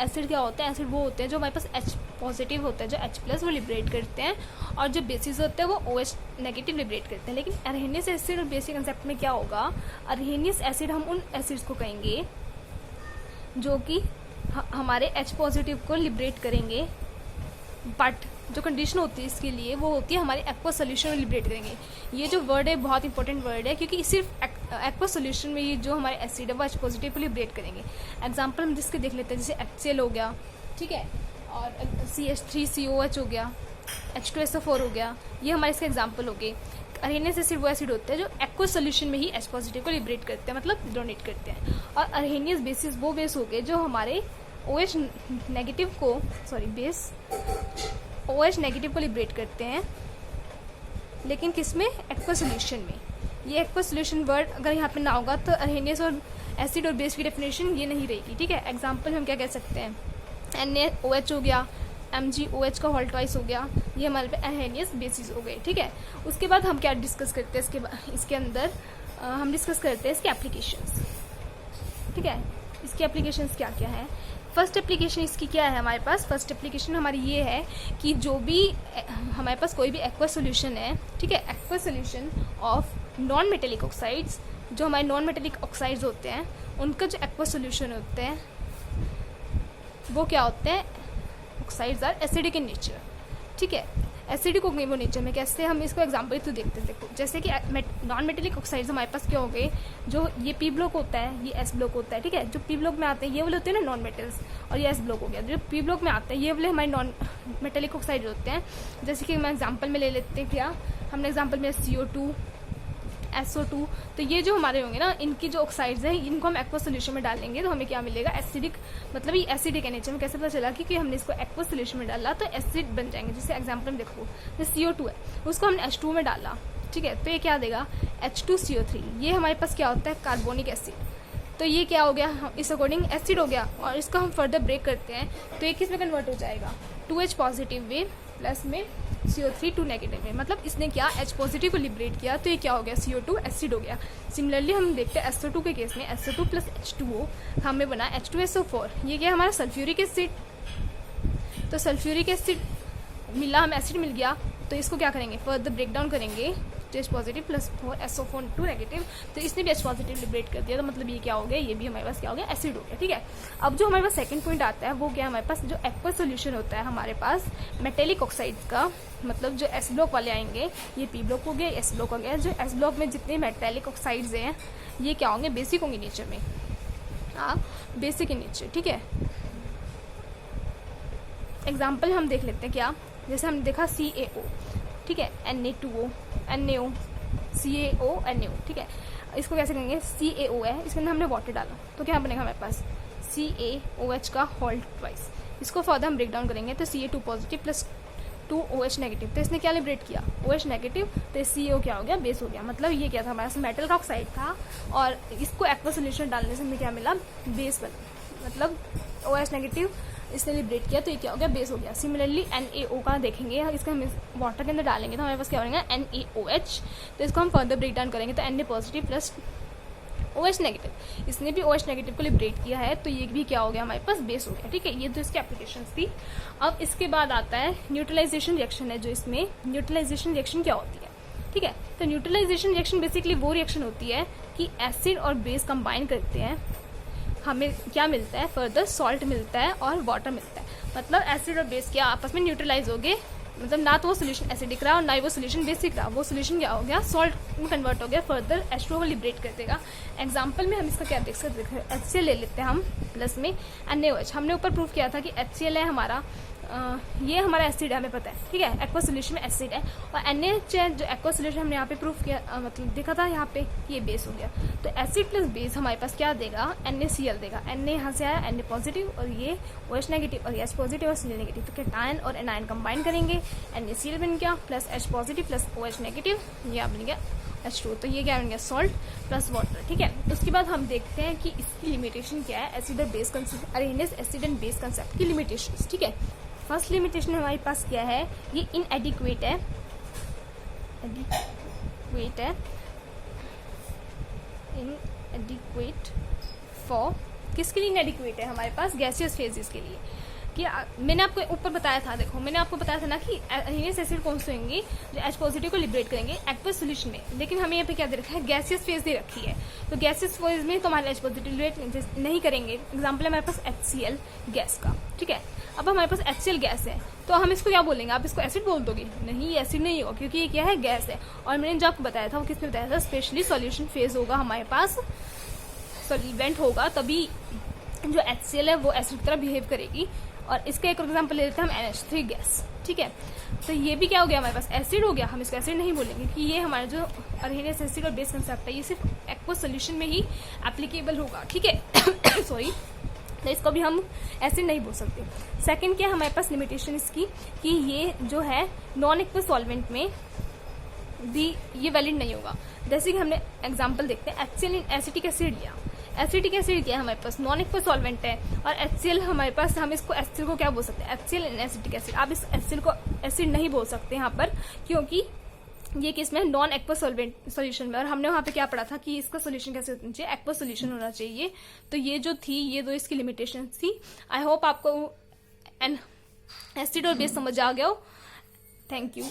Acid क्या होते हैं, एसिड वो होते हैं जो हमारे पास H पॉजिटिव होता है, जो H+ वो लिबरेट करते हैं, और जो बेसिस होते हैं वो OH नेगेटिव लिबरेट करते हैं। लेकिन अरहेनियस एसिड और बेस के कंसेप्ट में क्या होगा, अरहेनियस एसिड हम उन एसिड्स को कहेंगे जो कि हमारे H पॉजिटिव को लिबरेट करेंगे, बट जो कंडीशन होती है इसके लिए वो होती है हमारे एक्वा सोल्यूशन में लिबरेट करेंगे। ये जो वर्ड है बहुत इंपॉर्टेंट वर्ड है, क्योंकि सिर्फ एक्वा सोल्यूशन में ये जो हमारे एसिड है वो H पॉजिटिव को लिबरेट करेंगे। एग्जांपल हम जिसके देख लेते हैं, जैसे HCl हो गया, ठीक है, और CH3COH हो गया, H2SO4 हो गया, ये हमारे इसके एग्जाम्पल हो गए। अरहेनियस एसिड वो एसिड होते हैं जो एक्वा सोल्यूशन में ही H पॉजिटिव को लिबरेट करते हैं, मतलब डोनेट करते हैं। और अरहेनियस बेसिस वो बेस हो गए जो हमारे OH नेगेटिव को, सॉरी बेस OH नेगेटिव को लिबरेट करते हैं, लेकिन किस में, एक्वा सोल्यूशन में। ये एक्वा सोल्यूशन वर्ड अगर यहाँ पे ना होगा तो अरहेनियस और एसिड और बेस की डेफिनेशन ये नहीं रहेगी, ठीक है। एग्जांपल हम क्या कह सकते हैं, NaOH हो गया, MgOH का होल ट्वाइस हो गया, ये हमारे पे अरहेनियस बेसिस हो गए, ठीक है। उसके बाद हम क्या डिस्कस करते हैं इसके अंदर हम डिस्कस करते हैं इसके एप्लीकेशंस, ठीक है। इसके एप्लीकेशंस क्या क्या है। फर्स्ट एप्लीकेशन इसकी क्या है हमारे पास, फर्स्ट एप्लीकेशन हमारी ये है कि जो भी हमारे पास कोई भी एक्वा सोल्यूशन है, ठीक है, aqua solution of non metallic oxides, जो हमारे नॉन मेटेलिक ऑक्साइड्स होते हैं उनका जो एक्वा सोल्यूशन होते हैं वो क्या होते हैं, oxides are acidic in nature, ठीक है। एसिडिक हो गई वो नेचर में, कैसे हम इसको एग्जांपल तो देखते हैं। देखो जैसे कि नॉन मेटेलिक ऑक्साइड्स हमारे पास क्या हो गए, जो ये P ब्लॉक होता है, ये S ब्लॉक होता है, ठीक है। जो P ब्लॉक में आते हैं ये वाले होते हैं ना नॉन मेटल्स, और ये S ब्लॉक हो गया। जो P ब्लॉक में आते हैं ये वाले हमारे नॉन मेटेलिक ऑक्साइड होते हैं। जैसे कि मैं एग्जाम्पल में ले लेते हैं, क्या हमने एग्जाम्पल में CO2, SO2, तो ये जो हमारे होंगे ना, इनकी जो ऑक्साइड्स हैं इनको हम एक्वा सोल्यूशन में डालेंगे तो हमें क्या मिलेगा, एसिडिक, मतलब ये एसिडिक है नेचर में। कैसे पता चला, क्योंकि हमने इसको एक्वा सोल्यूशन में डाला तो एसिड बन जाएंगे। जैसे एग्जांपल में देखो, जैसे CO2 है उसको हमने H2 में डाला, ठीक है, तो ये क्या देगा, H2CO3। ये हमारे पास क्या होता है, कार्बोनिक एसिड, तो ये क्या हो गया, इस अकॉर्डिंग एसिड हो गया। और इसको हम फर्दर ब्रेक करते हैं तो ये किस में कन्वर्ट हो जाएगा, 2H पॉजिटिव में प्लस में CO3 2 नेगेटिव में। मतलब इसने क्या H पॉजिटिव को लिबरेट किया तो ये क्या हो गया, CO2 एसिड हो गया। सिमिलरली हम देखते हैं SO2 के केस में, SO2 प्लस H2O हमें बना H2SO4, ये क्या हमारा सल्फ्यूरिक एसिड। तो सल्फ्यूरिक एसिड मिला, हम एसिड मिल गया, तो इसको क्या करेंगे, फर्दर ब्रेक डाउन करेंगे, H positive plus 4SO4 2 negative, तो इसने भी H पॉजिटिव लिबरेट कर दिया, तो मतलब ये क्या हो गया, ये भी हमारे पास क्या हो गया, एसिड हो गया, ठीक है। अब जो हमारे पास सेकंड पॉइंट आता है वो क्या, हमारे पास जो एक्वा सोल्यूशन होता है हमारे पास मेटेलिक ऑक्साइड्स का, मतलब जो S ब्लॉक वाले आएंगे, ये P ब्लॉक हो गया, S ब्लॉक हो गया। जो S ब्लॉक में जितने मेटेलिक ऑक्साइड्स हैं ये क्या होंगे, बेसिक होंगे नेचर में, बेसिक इन नेचर, ठीक है। एग्जाम्पल हम देख लेते हैं, क्या जैसे हमने देखा CaO, ठीक है, Na2O, NaO, CaO, NaO, ठीक है। इसको कैसे करेंगे, CaO है, इसके अंदर हमने वाटर डाला तो क्या बनेगा हमारे पास, CaOH का होल ट्वाइस। इसको फर्दर हम ब्रेक डाउन करेंगे तो Ca2 positive plus 2OH negative, तो इसने क्या लिबरेट किया, OH नेगेटिव, तो CO क्या हो गया, बेस हो गया। मतलब ये क्या था, हमारे पास मेटल का ऑक्साइड था और इसको एक्वा सोल्यूशन डालने से हमें क्या मिला, बेस बना, मतलब OH नेगेटिव इसने लिबरेट किया तो ये क्या हो गया, बेस हो गया। सिमिलरली NaO का देखेंगे, इसका हम वाटर के अंदर डालेंगे तो हमारे पास क्या होगा, NaOH, तो इसको हम फर्दर ब्रेक डाउन करेंगे तो Na positive plus OH negative, इसने भी OH नेगेटिव को लिबरेट किया है तो ये भी क्या हो गया, हमारे पास बेस हो गया, ठीक है। ये तो इसकी एप्लीकेशन थी। अब इसके बाद आता है न्यूट्रलाइजेशन रिएक्शन है, जो इसमें न्यूट्रलाइजेशन रिएक्शन क्या होती है, ठीक है। तो न्यूट्रलाइजेशन रिएक्शन बेसिकली वो रिएक्शन होती है कि एसिड और बेस कंबाइन करते हैं, हमें क्या मिलता है, फर्दर सॉल्ट मिलता है और वाटर मिलता है। मतलब एसिड और बेस क्या आपस में न्यूट्रलाइज हो गए, मतलब ना तो वो सोल्यूशन एसिडिक रहा और ना ही वो सोल्यूशन बेसिक रहा, वो सोल्यूशन क्या हो गया, सॉल्ट में कन्वर्ट हो गया, फर्दर H2O को लिबरेट कर देगा। एग्जाम्पल में हम इसका क्या देख सकते हैं, HCl ले लेते हैं हम, प्लस में NaOH। हमने ऊपर प्रूफ किया था कि HCl है हमारा, ये हमारा एसिड है, हमें पता है, ठीक है, एक्वा सोल्यूशन में एसिड है। और NaH है जो एक्वा सोल्यूशन हमने यहाँ पे प्रूफ किया, मतलब देखा था यहाँ पे, ये बेस हो गया। तो एसिड प्लस बेस हमारे पास क्या देगा, NaCl देगा। Na यहाँ से आया, Na पॉजिटिव और ये OH नेगेटिव और H पॉजिटिव और Cl नेगेटिव, तो कैटायन और एनायन कंबाइन करेंगे, NaCl बन गया plus H positive plus OH negative, ये बन गया H2O। तो ये क्या बन गया, सॉल्ट प्लस वाटर, ठीक है। उसके बाद हम देखते हैं कि इसकी लिमिटेशन क्या है, एसिड और base concept, Arrhenius acid and base concept की लिमिटेशन, ठीक है। फर्स्ट लिमिटेशन हमारे पास क्या है, ये इनएडिक्वेट है, इनएडिक्वेट फॉर किसके लिए इनएडिक्वेट है हमारे पास? गैसियस फेजेस के लिए। कि मैंने आपको ऊपर बताया था, देखो मैंने आपको बताया था ना कि अरहेनियस एसिड कौन से होंगे जो H पॉजिटिव को लिबरेट करेंगे एक्वस सोल्यूशन में, लेकिन हमें यहाँ पे क्या दे रखा है? गैसियस फेज दे रखी है। तो गैसियस फेज में तो हमारे H पॉजिटिव लिबरेट नहीं करेंगे। एग्जाम्पल है हमारे पास HCl गैस का, ठीक है। अब हमारे पास HCl गैस है तो हम इसको क्या बोलेंगे? आप इसको एसिड बोल दोगे? नहीं, एसिड नहीं होगा, क्योंकि ये क्या है? गैस है। और मैंने जो आपको बताया था वो किसमें बताया था? स्पेशली सॉल्यूशन फेज होगा हमारे पास, सॉल्वेंट होगा, तभी जो HCl है वो एसिड की तरह बिहेव करेगी। और इसका एक एग्जांपल ले लेते हैं हम NH3 गैस, ठीक है। तो ये भी क्या हो गया? हमारे पास एसिड हो गया। हम इसको एसिड नहीं बोलेंगे कि ये हमारा जो अरहेनियस एसिड और बेस कंसेप्ट है ये सिर्फ एक्वस सोल्यूशन में ही एप्लीकेबल होगा, ठीक है। सॉरी, तो इसको भी हम एसिड नहीं बोल सकते। सेकंड क्या है हमारे पास लिमिटेशन इसकी, कि ये जो है नॉन एक्वस सॉल्वेंट में भी ये वैलिड नहीं होगा। जैसे कि हमने एग्जांपल देखते हैं, HCl इन एसिटिक एसिड लिया। एसिटिक एसिड क्या है हमारे पास? नॉन एक्वस सॉल्वेंट है। और HCl हमारे पास, हम इसको HCl को क्या बोल सकते हैं? HCl इन एसिटिक एसिड। आप इस HCl को एसिड नहीं बोल सकते यहाँ पर, क्योंकि ये किस में? नॉन एक्वस सॉल्वेंट सॉल्यूशन में। और हमने वहां पे क्या पढ़ा था कि इसका सॉल्यूशन कैसे होना चाहिए? एक्वस सॉल्यूशन होना चाहिए। तो ये जो थी, ये दो इसकी लिमिटेशन थी। आई होप आपको एसिड और बेस समझ आ गया हो। Thank you.